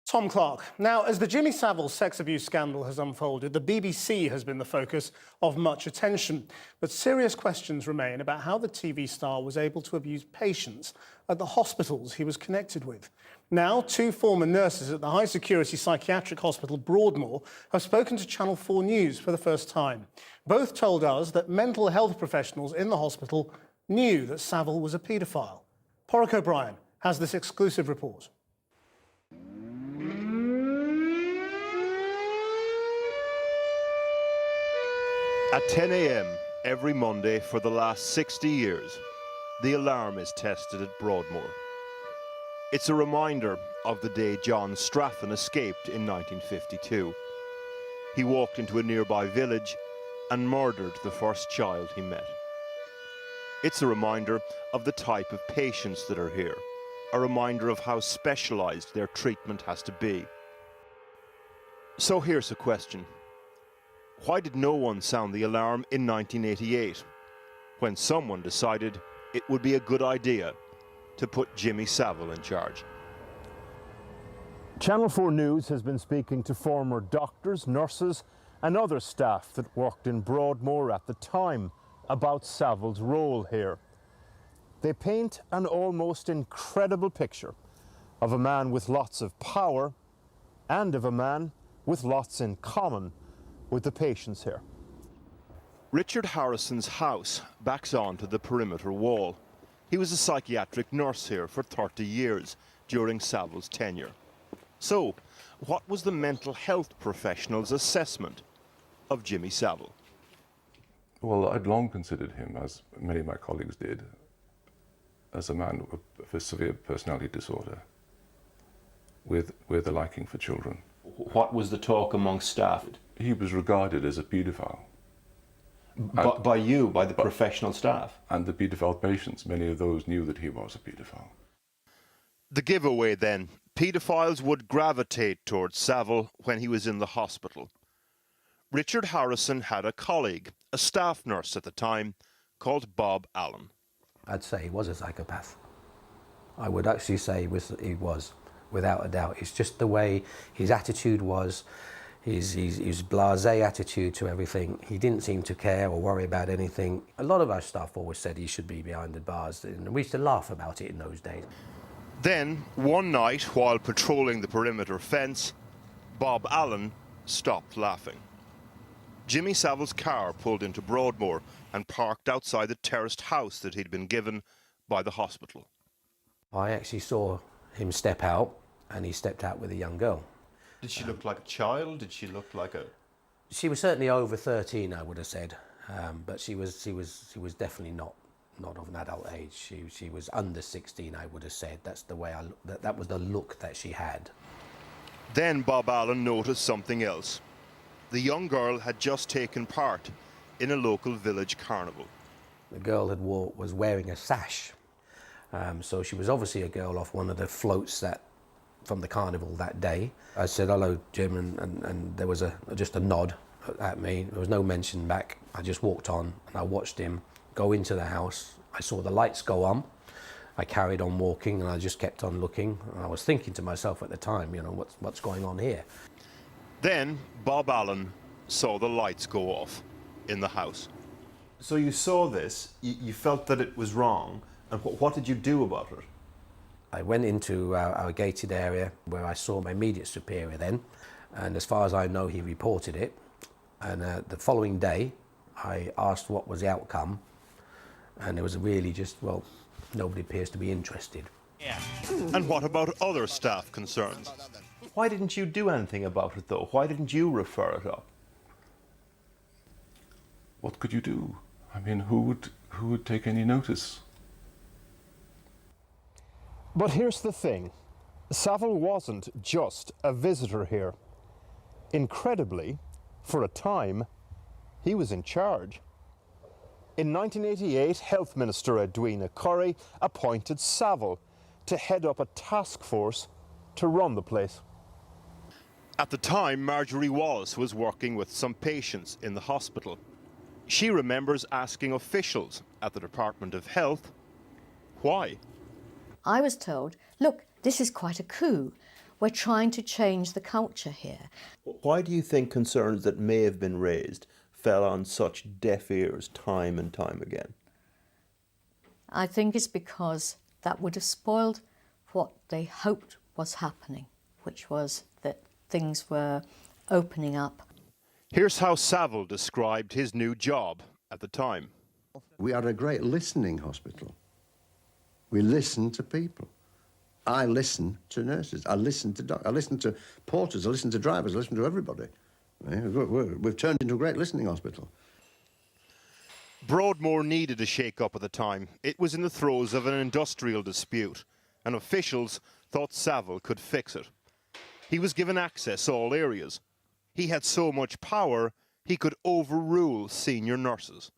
Tom Clark. Now, as the Jimmy Savile sex abuse scandal has unfolded, the BBC has been the focus of much attention. But serious questions remain about how the TV star was able to abuse patients at the hospitals he was connected with. Now, two former nurses at the high-security psychiatric hospital Broadmoor have spoken to Channel 4 News for the first time. Both told us that mental health professionals in the hospital knew that Savile was a paedophile. Porrick O'Brien has this exclusive report. At 10 a.m. every Monday for the last 60 years, the alarm is tested at Broadmoor. It's a reminder of the day John Straffen escaped in 1952. He walked into a nearby village and murdered the first child he met. It's a reminder of the type of patients that are here, a reminder of how specialised their treatment has to be. So here's a question. Why did no one sound the alarm in 1988, when someone decided it would be a good idea to put Jimmy Savile in charge? Channel 4 News has been speaking to former doctors, nurses and other staff that worked in Broadmoor at the time about Savile's role here. They paint an almost incredible picture of a man with lots of power and of a man with lots in common with the patients here. Richard Harrison's house backs onto the perimeter wall. He was a psychiatric nurse here for 30 years during Savile's tenure. So, what was the mental health professional's assessment of Jimmy Savile? Well, I'd long considered him, as many of my colleagues did, as a man with a severe personality disorder with a liking for children. What was the talk amongst staff? He was regarded as a paedophile. By you, by the professional staff? And the paedophile patients, many of those knew that he was a paedophile. The giveaway then, paedophiles would gravitate towards Savile when he was in the hospital. Richard Harrison had a colleague, a staff nurse at the time, called Bob Allen. I'd say he was a psychopath. I would actually say he was, without a doubt. It's just the way his attitude was, his blasé attitude to everything. He didn't seem to care or worry about anything. A lot of our staff always said he should be behind the bars, and we used to laugh about it in those days. Then, one night, while patrolling the perimeter fence, Bob Allen stopped laughing. Jimmy Savile's car pulled into Broadmoor and parked outside the terraced house that he'd been given by the hospital. I actually saw him step out, and he stepped out with a young girl. Did she look like a child? Did she look like a... She was certainly over 13, I would have said, but she was definitely not of an adult age. She was under 16, I would have said. That's the way that was the look that she had. Then Bob Allen noticed something else. The young girl had just taken part in a local village carnival. The girl was wearing a sash, so she was obviously a girl off one of the floats from the carnival that day. I said, "Hello, Jim," and there was just a nod at me. There was no mention back. I just walked on and I watched him go into the house. I saw the lights go on. I carried on walking and I just kept on looking. And I was thinking to myself at the time, you know, what's going on here? Then Bob Allen saw the lights go off in the house. So you saw this, you felt that it was wrong, and what did you do about it? I went into our gated area where I saw my immediate superior then, and as far as I know, he reported it. And the following day, I asked what was the outcome, and it was really just, well, nobody appears to be interested. Yeah. And what about other staff concerns? Why didn't you do anything about it, though? Why didn't you refer it up? What could you do? I mean, who would take any notice? But here's the thing. Savile wasn't just a visitor here. Incredibly, for a time, he was in charge. In 1988, Health Minister Edwina Curry appointed Savile to head up a task force to run the place. At the time, Marjorie Wallace was working with some patients in the hospital. She remembers asking officials at the Department of Health why. I was told, look, this is quite a coup. We're trying to change the culture here. Why do you think concerns that may have been raised fell on such deaf ears time and time again? I think it's because that would have spoiled what they hoped was happening, which was that things were opening up. Here's how Savile described his new job at the time. We are a great listening hospital. We listen to people. I listen to nurses. I listen to doctors. I listen to porters. I listen to drivers. I listen to everybody. We've turned into a great listening hospital. Broadmoor needed a shake-up at the time. It was in the throes of an industrial dispute, and officials thought Savile could fix it. He was given access to all areas. He had so much power, he could overrule senior nurses.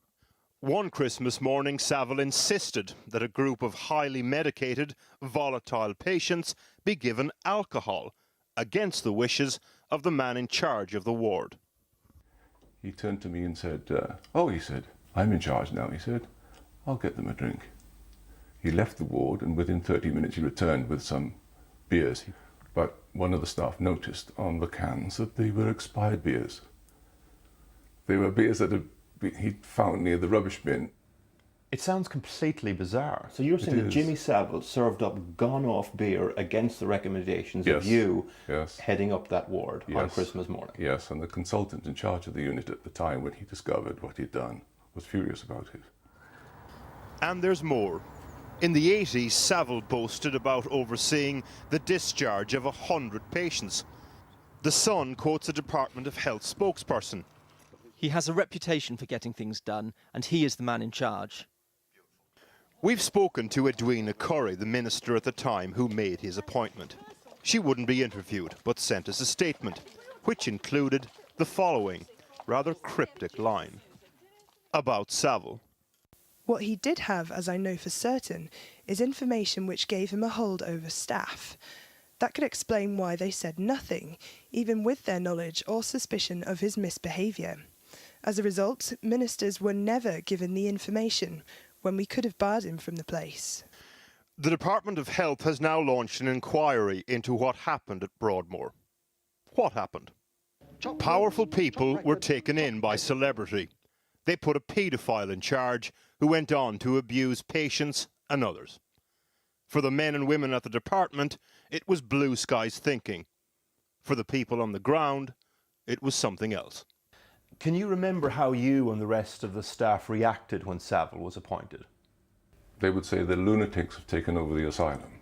One Christmas morning, Savile insisted that a group of highly medicated, volatile patients be given alcohol, against the wishes of the man in charge of the ward. He turned to me and said, oh, he said, I'm in charge now, he said. I'll get them a drink. He left the ward, and within 30 minutes he returned with some beers. But one of the staff noticed on the cans that they were expired beers. They were beers that he'd found near the rubbish bin. It sounds completely bizarre. So you're saying that Jimmy Savile served up gone-off beer against the recommendations of you heading up that ward on Christmas morning? Yes, and the consultant in charge of the unit at the time, when he discovered what he'd done, was furious about it. And there's more. In the 80s, Savile boasted about overseeing the discharge of 100 patients. The Sun quotes a Department of Health spokesperson. He has a reputation for getting things done, and he is the man in charge. We've spoken to Edwina Curry, the minister at the time who made his appointment. She wouldn't be interviewed, but sent us a statement, which included the following rather cryptic line about Savile. What he did have, as I know for certain, is information which gave him a hold over staff. That could explain why they said nothing, even with their knowledge or suspicion of his misbehaviour. As a result, ministers were never given the information when we could have barred him from the place. The Department of Health has now launched an inquiry into what happened at Broadmoor. What happened? Powerful people were taken in by celebrity. They put a paedophile in charge who went on to abuse patients and others. For the men and women at the department, it was blue skies thinking. For the people on the ground, it was something else. Can you remember how you and the rest of the staff reacted when Savile was appointed? They would say the lunatics have taken over the asylum.